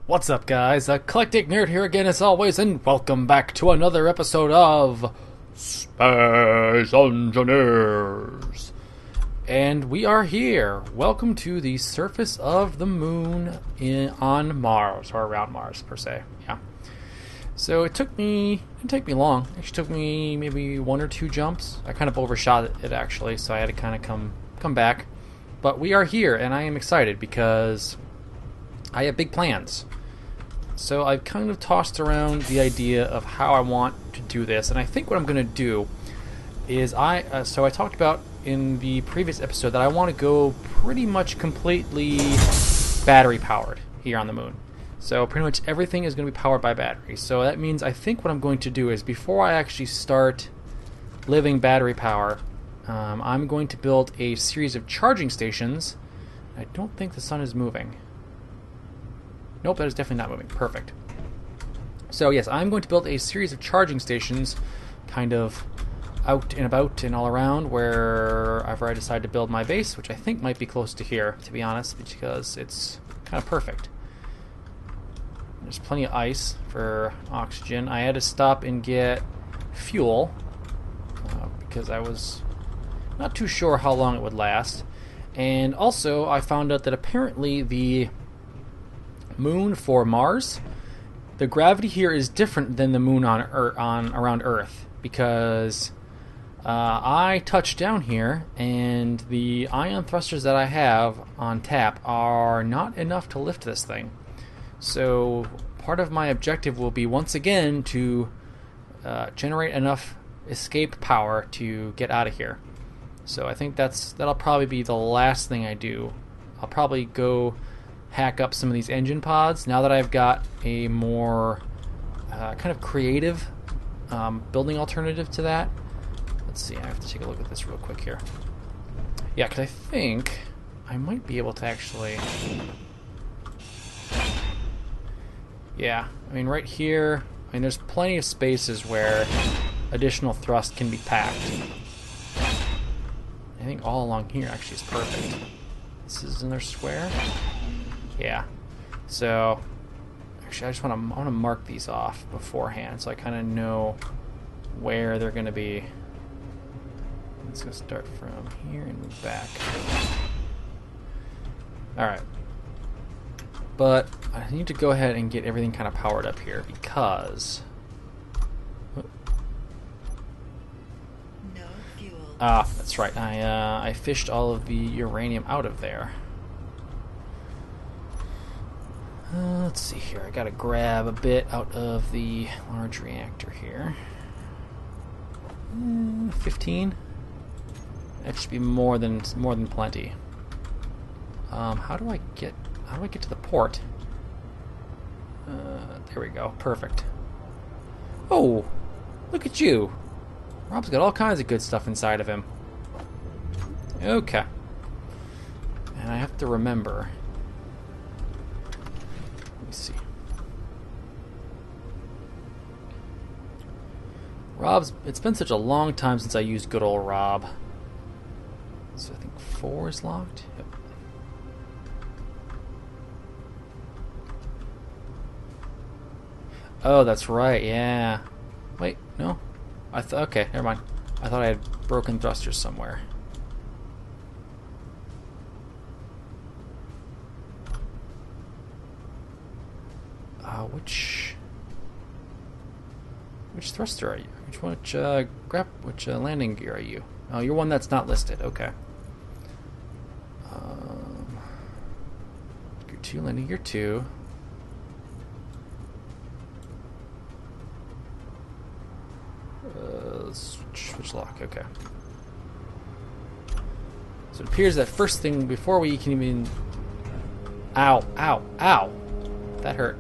What's up, guys? Eclectic Nerd here again, as always, and welcome back to another episode of Space Engineers. And we are here. Welcome to the surface of the moon on Mars, or around Mars, per se. Yeah. So it didn't take me long. It actually took me maybe one or two jumps. I kind of overshot it, actually, so I had to kind of come back. But we are here, and I am excited because I have big plans. So I've kind of tossed around the idea of how I want to do this, and I think what I'm going to do is so I talked about in the previous episode that I want to go pretty much completely battery powered here on the moon. So pretty much everything is going to be powered by battery. So that means I think what I'm going to do is before I actually start living battery power, I'm going to build a series of charging stations. I don't think the sun is moving. Nope, that is definitely not moving. Perfect. So yes, I'm going to build a series of charging stations kind of out and about and all around wherever I decide to build my base, which I think might be close to here, to be honest, because it's kind of perfect. There's plenty of ice for oxygen. I had to stop and get fuel because I was not too sure how long it would last. And also, I found out that apparently the moon for Mars, the gravity here is different than the moon around Earth, because I touched down here and the ion thrusters that I have on tap are not enough to lift this thing. So part of my objective will be once again to generate enough escape power to get out of here. So I think that'll probably be the last thing I do. I'll probably go hack up some of these engine pods now that I've got a more kind of creative building alternative to that. Let's see, I have to take a look at this real quick here. Yeah, because I think I might be able to actually... Yeah, I mean right here, I mean there's plenty of spaces where additional thrust can be packed. I think all along here actually is perfect. This is another square. Yeah, so actually I want to mark these off beforehand so I kind of know where they're going to be. Let's go start from here and move back. Alright, but I need to go ahead and get everything kind of powered up here because no fuel. That's right, I fished all of the uranium out of there. Let's see here. I gotta grab a bit out of the large reactor here. 15. That should be more than plenty. How do I get to the port? There we go. Perfect. Oh, look at you. Rob's got all kinds of good stuff inside of him. Okay. And I have to remember. See. It's been such a long time since I used good old Rob. So I think 4 is locked. Yep. Oh, that's right, yeah. Wait, no. Okay, never mind. I thought I had broken thrusters somewhere. Which thruster are you? Which landing gear are you? Oh, you're one that's not listed. Okay. Gear 2, landing gear 2. Switch lock. Okay. So it appears that first thing before we can even. Ow! Ow! Ow! That hurt.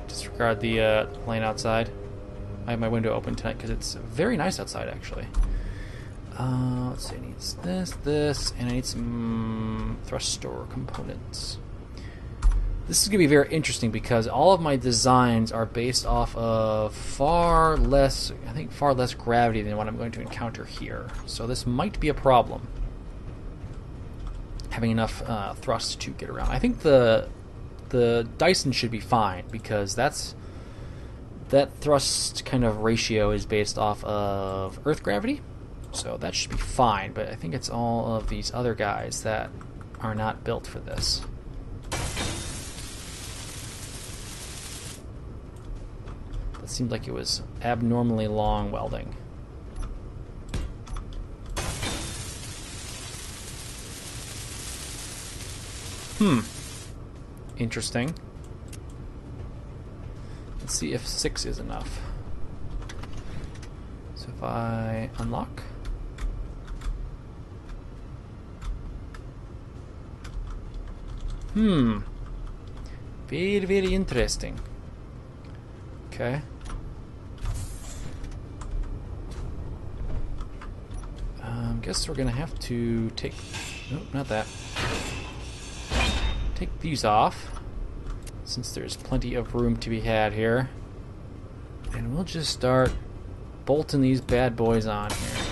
Disregard the plane outside. I have my window open tonight because it's very nice outside, actually. Let's see, I need this, and I need some thruster components. This is going to be very interesting because all of my designs are based off of far less gravity than what I'm going to encounter here. So this might be a problem, having enough thrust to get around. I think the the Dyson should be fine because that thrust kind of ratio is based off of Earth gravity, so that should be fine. But I think it's all of these other guys that are not built for this. That seemed like it was abnormally long welding. Interesting. Let's see if 6 is enough. So if I unlock. Very, very interesting. Okay. Guess we're gonna have to take... Nope, not that. Take these off, since there's plenty of room to be had here. And we'll just start bolting these bad boys on here.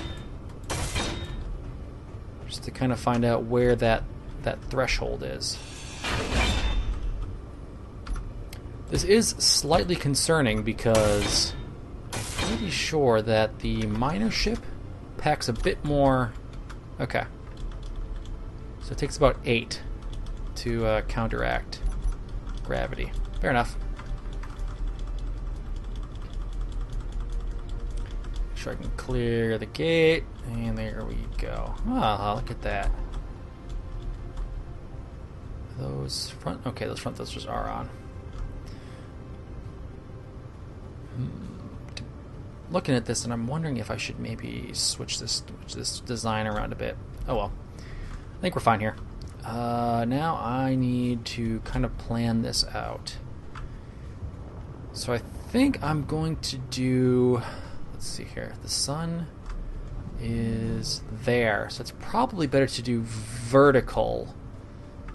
Just to kind of find out where that threshold is. This is slightly concerning because I'm pretty sure that the miner ship packs a bit more... Okay. So it takes about 8 to counteract gravity. Fair enough. Make sure I can clear the gate. And there we go. Ah, look at that. Those front... Okay, those front thrusters are on. Looking at this, and I'm wondering if I should maybe switch this design around a bit. Oh well. I think we're fine here. Now I need to kind of plan this out. So I think I'm going to do... Let's see here. The sun is there. So it's probably better to do vertical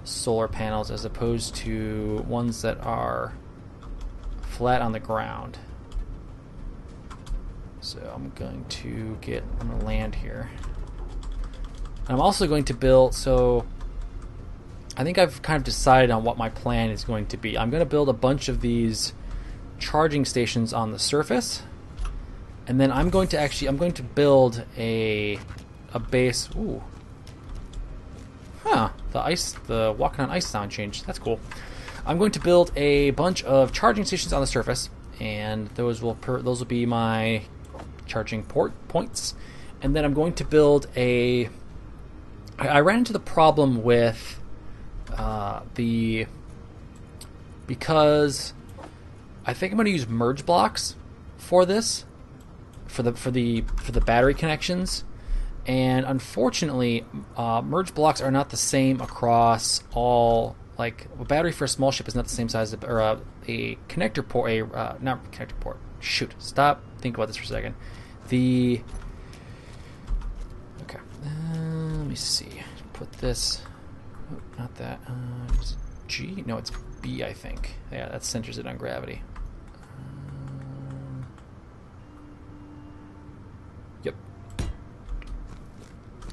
solar panels as opposed to ones that are flat on the ground. So I'm going to land here. And I'm also going to build, so I think I've kind of decided on what my plan is going to be. I'm going to build a bunch of these charging stations on the surface. And then I'm going to build a base. Ooh. Huh, the walking on ice sound changed. That's cool. I'm going to build a bunch of charging stations on the surface, and those will be my charging points. And then I'm going to build a... I ran into the problem with because I think I'm going to use merge blocks for this, for the battery connections, and unfortunately, merge blocks are not the same across all. Like a battery for a small ship is not the same size, or a connector port, not connector port. Shoot, stop. Think about this for a second. Okay. Let me see. Put this. Oh, not that. Is it G? No, it's B, I think. Yeah, that centers it on gravity. Yep.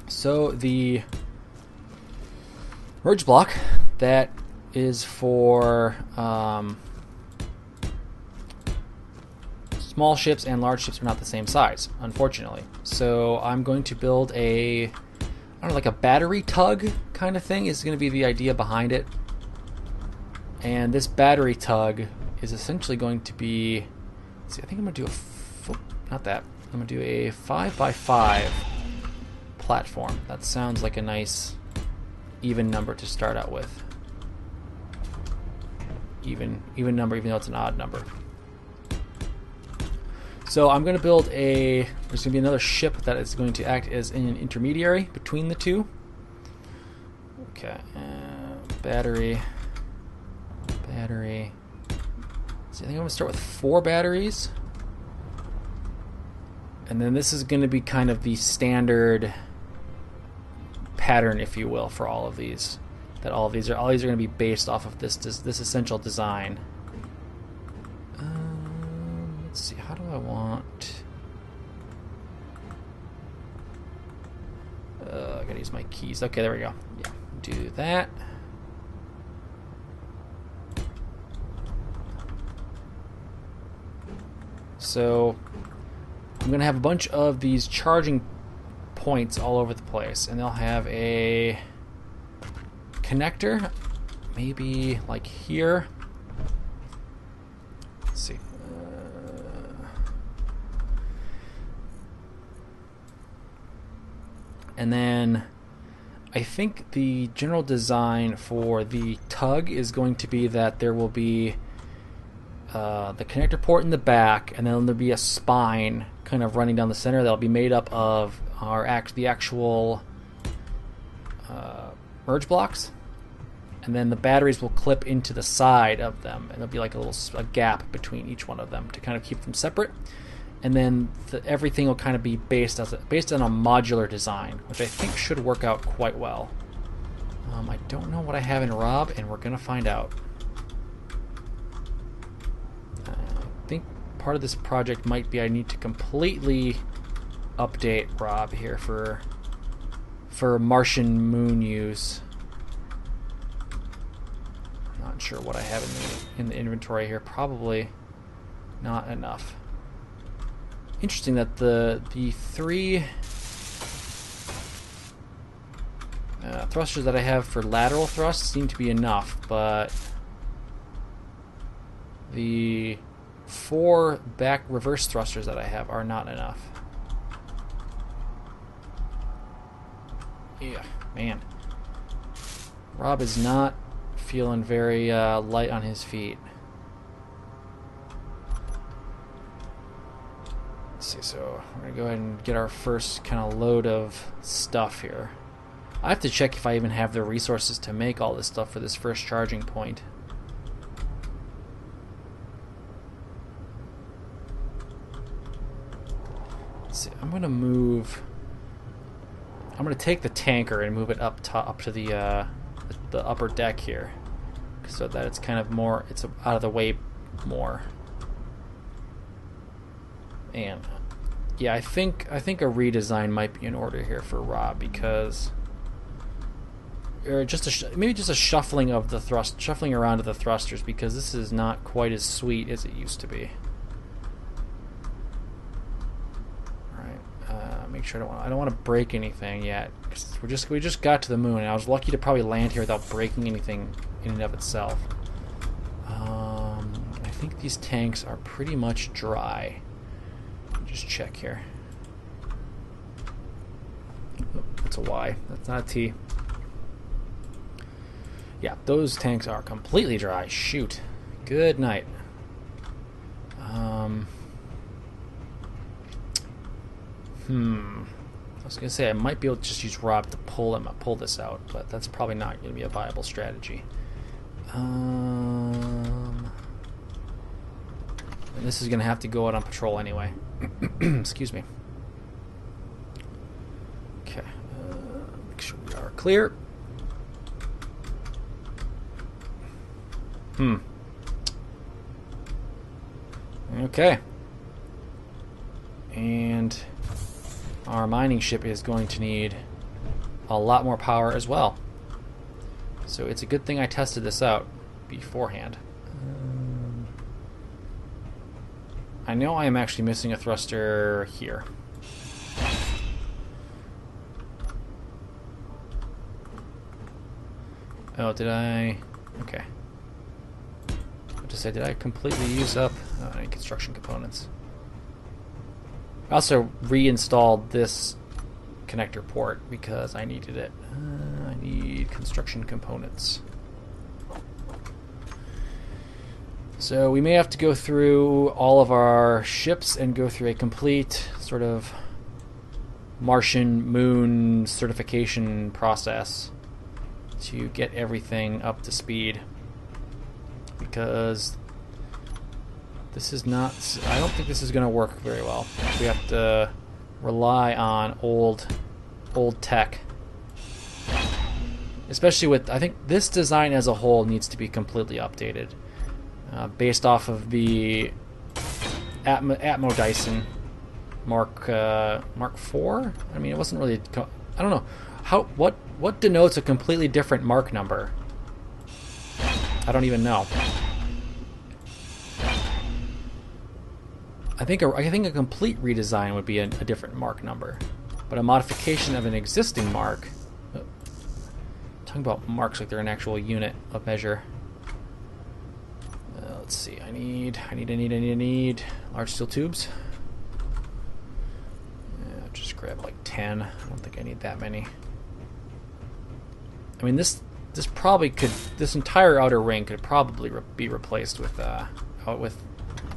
So the merge block that is for small ships and large ships are not the same size, unfortunately. So I'm going to build I don't know, like a battery tug kind of thing is going to be the idea behind it. And this battery tug is essentially going to be, let's see, I think I'm going to do not that. I'm going to do a 5x5 platform. That sounds like a nice even number to start out with. Even number, even though it's an odd number. So I'm going to build there's going to be another ship that is going to act as an intermediary between the two. Okay, battery. So I think I'm going to start with 4 batteries. And then this is going to be kind of the standard pattern, if you will, for all of these. That all these are going to be based off of this essential design. Let's see, how do I want... I gotta use my keys. Okay, there we go. Yeah, do that. So I'm going to have a bunch of these charging points all over the place, and they'll have a connector, maybe like here. Let's see. And then I think the general design for the tug is going to be that there will be the connector port in the back, and then there'll be a spine kind of running down the center that'll be made up of the actual merge blocks, and then the batteries will clip into the side of them, and there'll be like a gap between each one of them to kind of keep them separate. And then everything will kind of be based on a modular design, which I think should work out quite well. I don't know what I have in Rob, and we're going to find out. I think part of this project might be I need to completely update Rob here for Martian moon use. Not sure what I have in the inventory here. Probably not enough. Interesting that the three thrusters that I have for lateral thrust seem to be enough, but the 4 back reverse thrusters that I have are not enough. Yeah, man. Rob is not feeling very light on his feet. See, so we're gonna go ahead and get our first kind of load of stuff here. I have to check if I even have the resources to make all this stuff for this first charging point. Let's see, I'm gonna take the tanker and move it up to the upper deck here, so that it's kind of more, it's out of the way more. And yeah, I think a redesign might be in order here for Rob, because or maybe just a shuffling of the shuffling around of the thrusters, because this is not quite as sweet as it used to be. All right, make sure I don't want to break anything yet, because we just got to the moon, and I was lucky to probably land here without breaking anything in and of itself. I think these tanks are pretty much dry. Just check here. Oh, that's a Y. That's not a T. Yeah, those tanks are completely dry. Shoot. Good night. I was gonna say I might be able to just use Rob to pull this out, but that's probably not gonna be a viable strategy. And this is gonna have to go out on patrol anyway. Excuse me. Okay. Make sure we are clear. Okay. And our mining ship is going to need a lot more power as well. So it's a good thing I tested this out beforehand. I know I am actually missing a thruster here. Oh, did I? Okay. What to say? Did I completely use up any construction components? I also reinstalled this connector port because I needed it. I need construction components. So we may have to go through all of our ships and go through a complete sort of Martian moon certification process to get everything up to speed, because this is not, I don't think this is going to work very well. We have to rely on old tech, especially with, I think this design as a whole needs to be completely updated. Based off of the Atmo Dyson Mark IV. I mean, it wasn't really. I don't know what denotes a completely different Mark number. I don't even know. I I think a complete redesign would be a different mark number, but a modification of an existing mark. Talking about marks like they're an actual unit of measure. Let's see. I need large steel tubes. Yeah, just grab like 10. I don't think I need that many. I mean, this probably could. This entire outer ring could probably be replaced with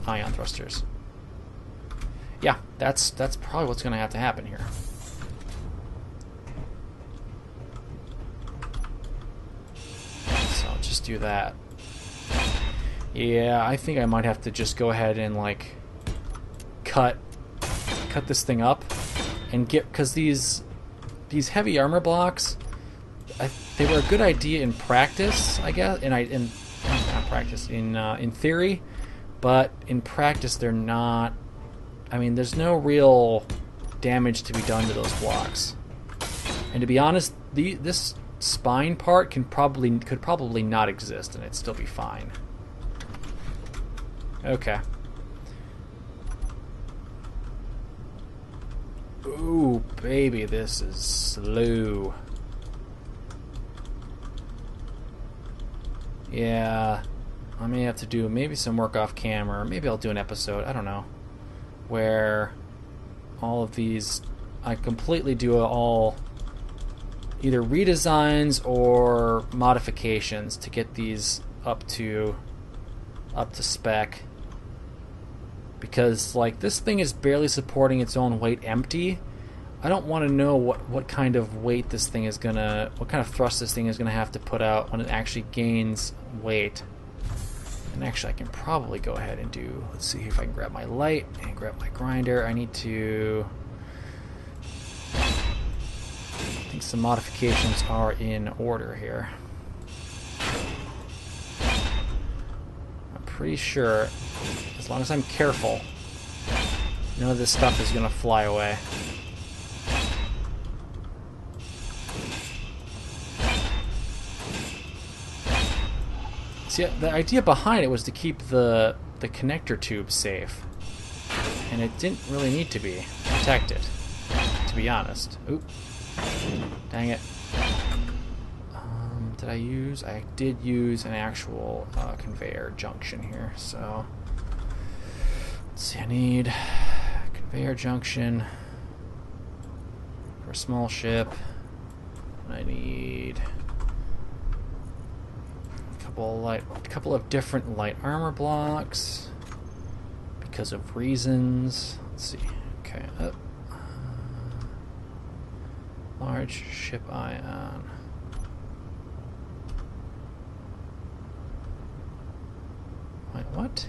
ion thrusters. Yeah, that's probably what's going to have to happen here. So I'll just do that. Yeah, I think I might have to just go ahead and like cut this thing up and get, because these heavy armor blocks, they were a good idea in practice, I guess, in theory, but in practice they're not. I mean, there's no real damage to be done to those blocks. And to be honest, this spine part could probably not exist and it'd still be fine. Okay. Ooh, baby, this is slow. Yeah, I may have to do maybe some work off camera, or maybe I'll do an episode, I don't know, where all of these, I completely do all either redesigns or modifications to get these up to spec. Because like this thing is barely supporting its own weight empty. I don't want to know what kind of weight this thing is gonna, what kind of thrust this thing is gonna have to put out when it actually gains weight. And actually I can probably go ahead and do, let's see if I can grab my light and grab my grinder. I need to, I think some modifications are in order here. I'm pretty sure, as long as I'm careful, none of this stuff is gonna fly away. See, the idea behind it was to keep the connector tube safe, and it didn't really need to be protected, to be honest. Oop, dang it. Did I use? I did use an actual conveyor junction here. So let's see. I need a conveyor junction for a small ship. I need a couple of different light armor blocks because of reasons. Let's see. Okay. Large ship ion. Wait, what?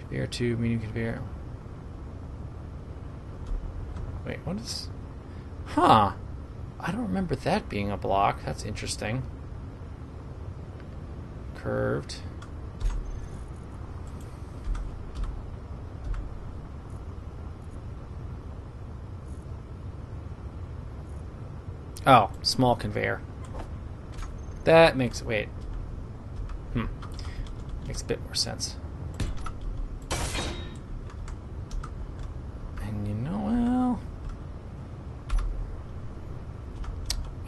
Conveyor tube, medium conveyor. Wait, what is? Huh. I don't remember that being a block. That's interesting. Curved. Oh, small conveyor. That makes... wait. Makes a bit more sense. And you know, well...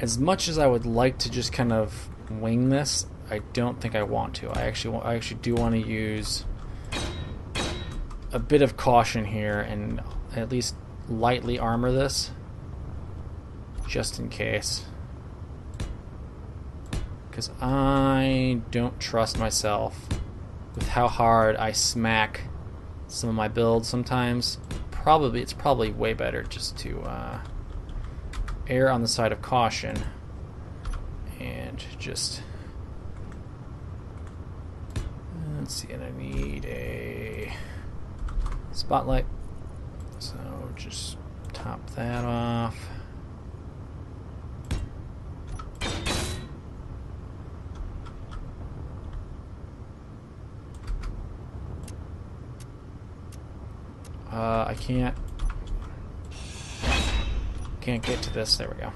as much as I would like to just kind of wing this, I don't think I want to. I actually do want to use a bit of caution here and at least lightly armor this, just in case. Because I don't trust myself with how hard I smack some of my builds sometimes. It's probably way better just to err on the side of caution and just, let's see, and I need a spotlight, so just top that off. I can't get to this. There we go.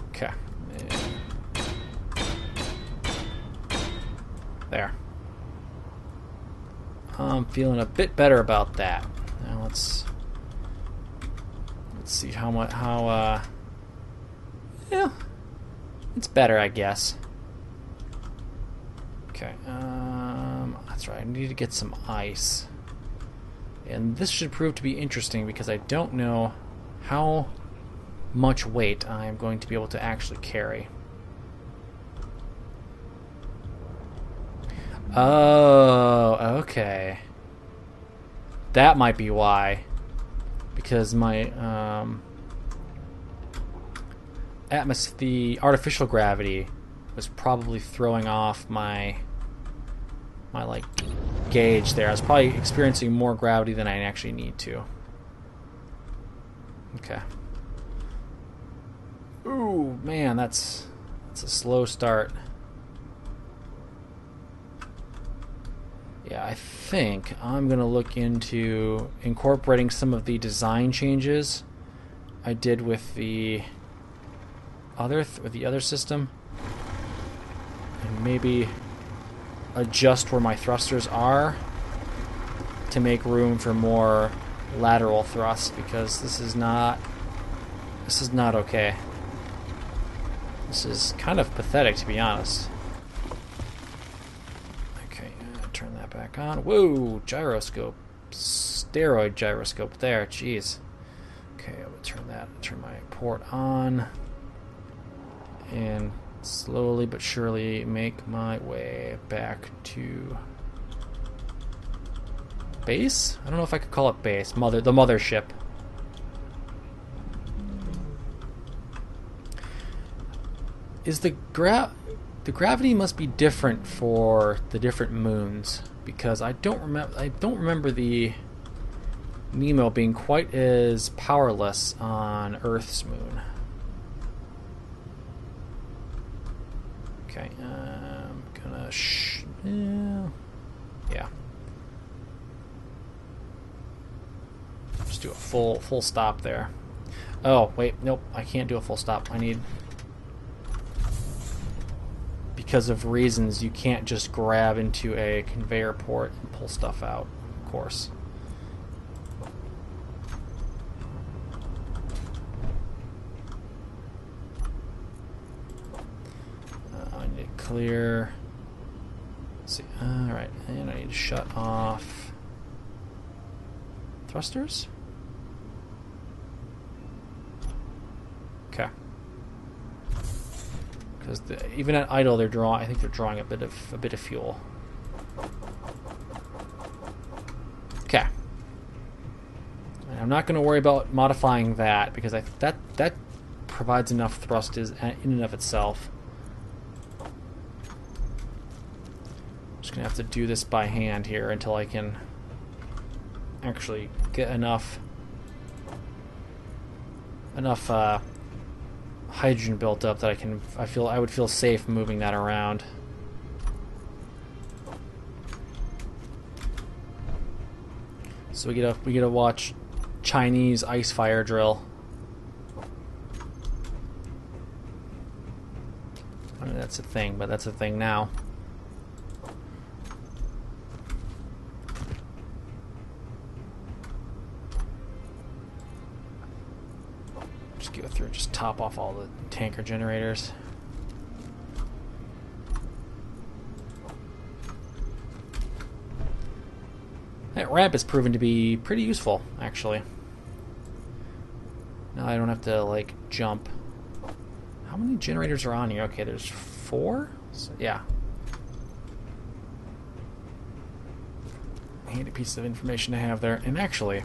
Okay. there. I'm feeling a bit better about that. Now let's see yeah, it's better, I guess. Okay, that's right, I need to get some ice. And this should prove to be interesting because I don't know how much weight I'm going to be able to actually carry. Oh, okay. That might be why. Because my the artificial gravity was probably throwing off my like gauge there. I was probably experiencing more gravity than I actually need to. Okay. Ooh, man, that's a slow start. Yeah, I think I'm going to look into incorporating some of the design changes I did with the other system, and maybe adjust where my thrusters are to make room for more lateral thrust, because this is not okay. This is kind of pathetic, to be honest. Turn that back on. Whoa, gyroscope. Steroid gyroscope there, jeez. Okay, I will turn my port on. And slowly but surely make my way back to base? I don't know if I could call it base. The mothership. Is the gravity must be different for the different moons, because I don't remember the Nemo being quite as powerless on Earth's moon. Okay, I'm gonna yeah. Just do a full stop there. Oh wait, nope, I can't do a full stop. I need, because of reasons, you can't just grab into a conveyor port and pull stuff out, of course. I need to clear. Let's see. Alright, and I need to shut off thrusters. Okay. Because even at idle, I think they're drawing a bit of fuel. Okay. And I'm not going to worry about modifying that, because that provides enough thrust in and of itself. I'm just going to have to do this by hand here until I can actually get enough hydrogen built up that I would feel safe moving that around. So we get to watch Chinese ice fire drill. I mean, that's a thing, but that's a thing now. Just go through and just top off all the tanker generators. That ramp has proven to be pretty useful, actually. Now I don't have to, like, jump. How many generators are on here? Okay, there's 4? So, yeah. Handy piece of information to have there. And actually, I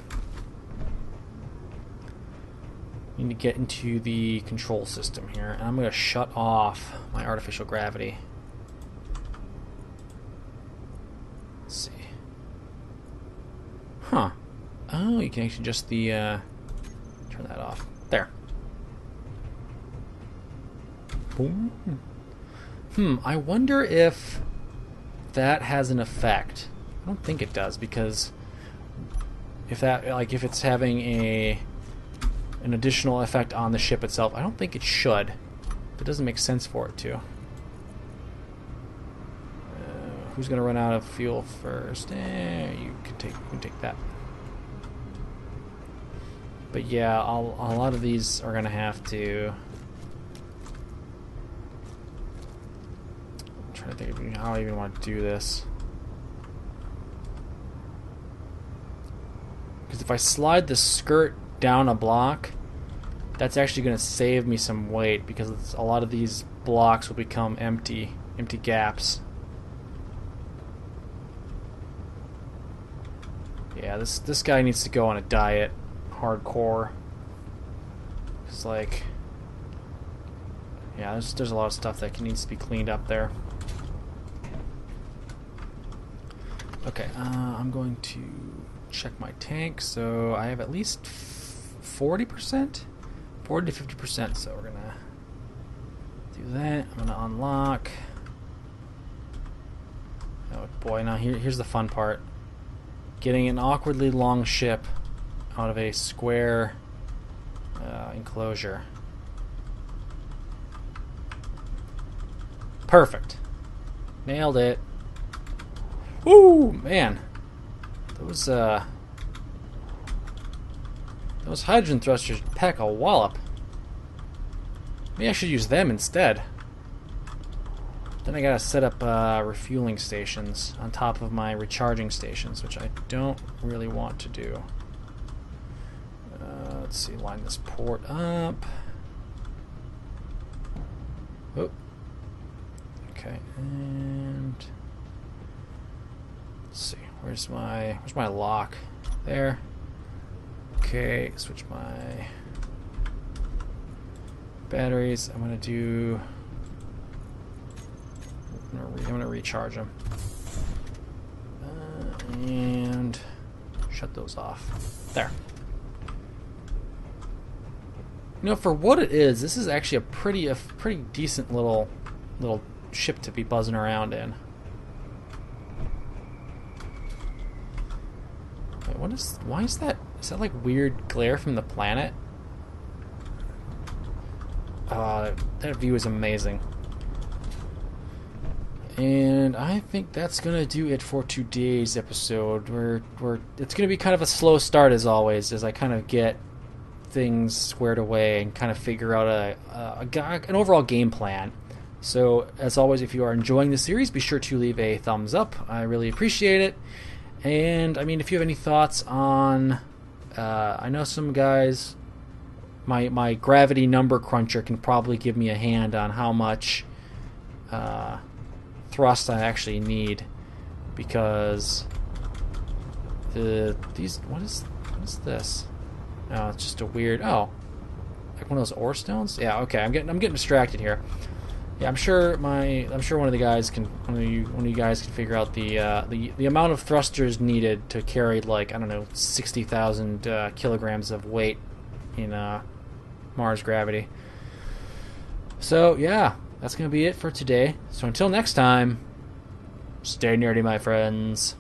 need to get into the control system here. And I'm going to shut off my artificial gravity. Let's see. Huh. Oh, you can actually just turn that off. There. Boom. I wonder if that has an effect. I don't think it does, because if it's having an additional effect on the ship itself, I don't think it should. It doesn't make sense for it to. who's gonna run out of fuel first? You can take that. But yeah, a lot of these are gonna have to. I'm trying to think of how I even want to do this. Because if I slide the skirt down a block, that's actually going to save me some weight, because a lot of these blocks will become empty gaps. Yeah, this guy needs to go on a diet, hardcore. It's like, yeah, there's a lot of stuff that needs to be cleaned up there. Okay, I'm going to check my tank. So I have at least 40%, 40 to 50%. So we're gonna do that. I'm gonna unlock. Oh boy! Now here's the fun part: getting an awkwardly long ship out of a square enclosure. Perfect. Nailed it. Ooh, man. Those hydrogen thrusters pack a wallop. Maybe I should use them instead. Then I gotta set up refueling stations on top of my recharging stations, which I don't really want to do. Let's see, line this port up. Oh. Okay, and let's see, where's my lock? There. Okay, switch my batteries. I'm gonna recharge them and shut those off. There. You know, for what it is, this is actually a pretty decent little ship to be buzzing around in. Wait, why is that? Is that like weird glare from the planet? That view is amazing. And I think that's gonna do it for today's episode. It's gonna be kind of a slow start as always, as I kind of get things squared away and kind of figure out an overall game plan. So as always, if you are enjoying the series, be sure to leave a thumbs up. I really appreciate it. And I mean, if you have any thoughts on, I know some guys, my gravity number cruncher can probably give me a hand on how much thrust I actually need, because what is this? Oh, it's just a weird, like one of those ore stones. Yeah, okay. I'm getting distracted here. Yeah, I'm sure one of you guys can figure out the amount of thrusters needed to carry, like, I don't know, 60,000 kilograms of weight in Mars gravity. So yeah, that's gonna be it for today. So until next time, stay nerdy, my friends.